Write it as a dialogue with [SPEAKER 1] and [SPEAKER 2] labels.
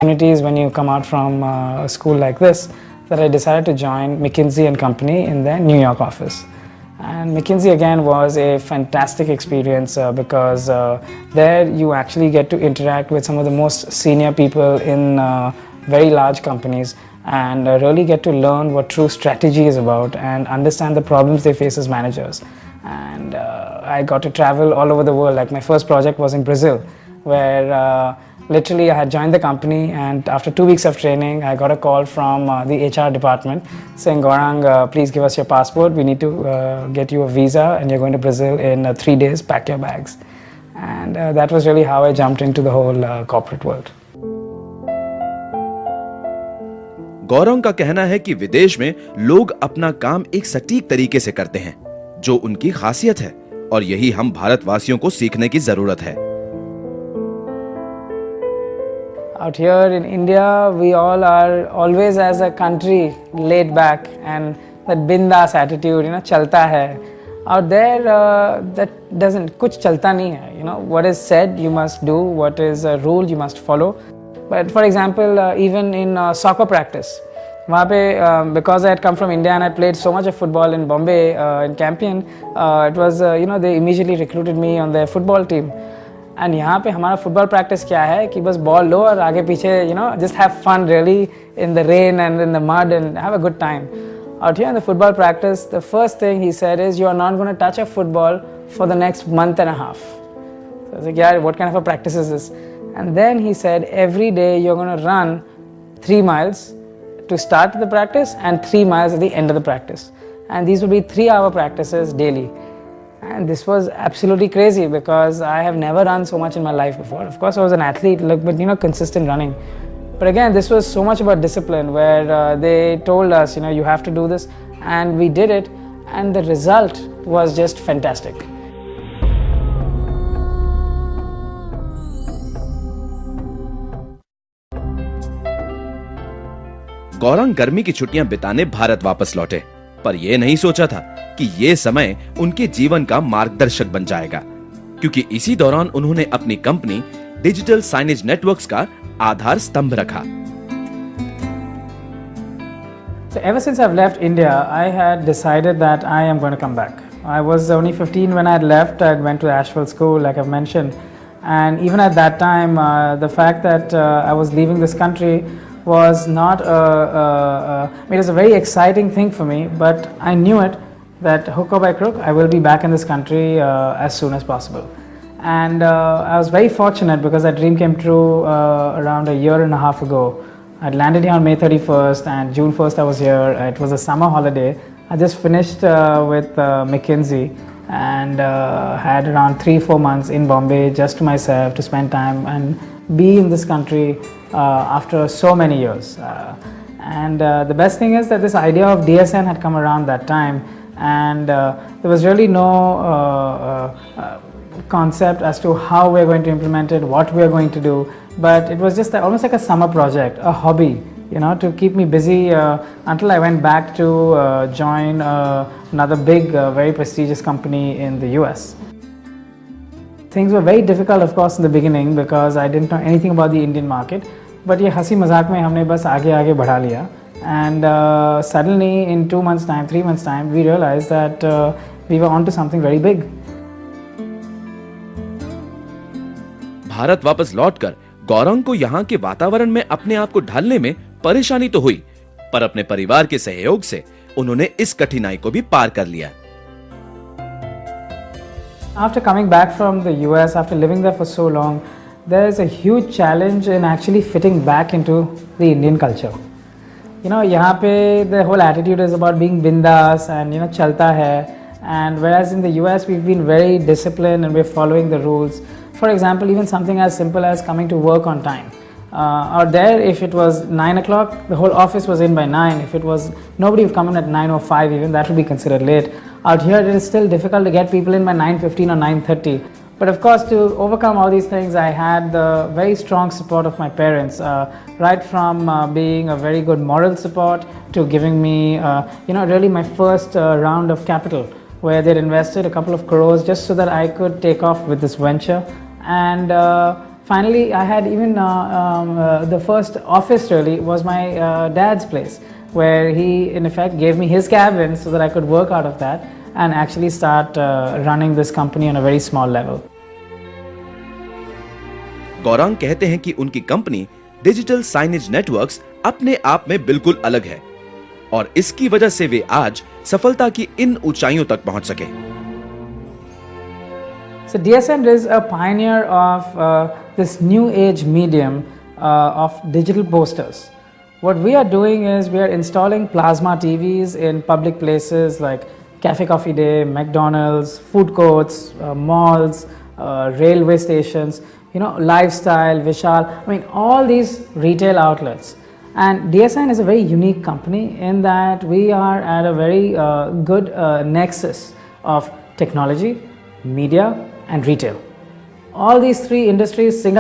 [SPEAKER 1] opportunities when you come out from a school like this that I decided to join McKinsey and Company in their New York office. And McKinsey again was a fantastic experience because there you actually get to interact with some of the most senior people in very large companies and really get to learn what true strategy is about and understand the problems they face as managers. And I got to travel all over the world. Like my first project was in Brazil, where literally I had joined the company, and after 2 weeks of training I got a call from the HR department saying, Gaurang, please give us your passport, we need to get you a visa and you're going to Brazil in 3 days, pack your bags. And that was really how I jumped into the whole corporate world.
[SPEAKER 2] Gaurang का कहना है कि विदेश में लोग अपना काम एक सटीक तरीके से करते हैं, जो उनकी खासियत है, और यही हम भारतवासियों को सीखने की जरूरत है।
[SPEAKER 1] Out here in India, we all are always as a country laid back and that bindas attitude, chalta hai. Out there, that doesn't, kuch chalta nahi hai. What is said, you must do. What is a rule, you must follow. But for example, even in soccer practice, because I had come from India and I played so much of football in Bombay, in Campion, it was, they immediately recruited me on their football team. And यहाँ पे हमारा football practice क्या है कि बस ball लो और आगे पीछे, just have fun really in the rain and in the mud and have a good time. Out here in the football practice, the first thing he said is, you are not going to touch a football for the next month and a half. So I was like, yeah, what kind of a practice is this? And then he said, every day you're going to run 3 miles to start the practice and 3 miles at the end of the practice. And these would be 3-hour practices daily. And this was absolutely crazy because I have never run so much in my life before. Of course, I was an athlete, but consistent running. But again, this was so much about discipline, where they told us, you have to do this, and we did it, and the result was just fantastic.
[SPEAKER 2] Gaurang गर्मी की छुट्टियां बिताने भारत वापस लौटे, पर यह नहीं सोचा था कि ये समय उनके जीवन का मार्गदर्शक बन जाएगा, क्योंकि इसी दौरान उन्होंने अपनी कंपनी डिजिटल साइनेज नेटवर्क्स का आधार स्तंभ रखा।
[SPEAKER 1] So ever since I've left India, I had decided that I am going to come back. I was only 15 when I had left. I went to Asheville School, like I've mentioned, and even at that time, the fact that I was leaving this country was not it was a very exciting thing for me, but I knew it that hook or by crook I will be back in this country as soon as possible. And I was very fortunate because that dream came true around a year and a half ago. I landed here on May 31st and June 1st I was here. It was a summer holiday. I just finished with McKinsey and had around 3-4 months in Bombay just to myself to spend time and be in this country after so many years. And the best thing is that this idea of DSN had come around that time, and there was really no concept as to how we're going to implement it, what we're going to do, but it was just almost like a summer project, a hobby, to keep me busy until I went back to join another big, very prestigious company in the US. Things were very difficult, of course, in the beginning because I didn't know anything about the Indian market. But ये हंसी मजाक में हमने बस आगे बढ़ा लिया. And suddenly, in 2 months' time, 3 months' time, we realized that we were onto something very big.
[SPEAKER 2] Bharat वापस लौटकर गौरंग को यहाँ के वातावरण में अपने आप को ढालने में परेशानी तो हुई, पर अपने परिवार के सहयोग से उन्होंने इस कठिनाई को भी पार कर लिया।
[SPEAKER 1] After coming back from the US, after living there for so long, there is a huge challenge in actually fitting back into the Indian culture. यहाँ पे the whole attitude is about being bindas and chalta hai. And whereas in the US we've been very disciplined and we're following the rules. For example, even something as simple as coming to work on time. Out there, if it was 9 o'clock, the whole office was in by 9. If it was nobody would come in at 9:05, even that would be considered late. Out here, it is still difficult to get people in by 9:15 or 9:30. But of course, to overcome all these things, I had the very strong support of my parents, right from being a very good moral support to giving me, really my first round of capital, where they'd invested a couple of crores just so that I could take off with this venture. And Finally, I had even the first office really was my dad's place, where he in effect gave me his cabin so that I could work out of that and actually start running this company on a very small level.
[SPEAKER 2] Gaurang कहते हैं कि उनकी company digital signage networks अपने आप में बिल्कुल अलग है और इसकी वजह से वे आज सफलता की इन ऊंचाइयों तक पहुंच सके।
[SPEAKER 1] So DSN is a pioneer of this new age medium of digital posters. What we are doing is we are installing plasma TVs in public places like Cafe Coffee Day, McDonald's, food courts, malls, railway stations, Lifestyle, Vishal, all these retail outlets. And DSN is a very unique company in that we are at a very good nexus of technology, media and retail. All these three industries single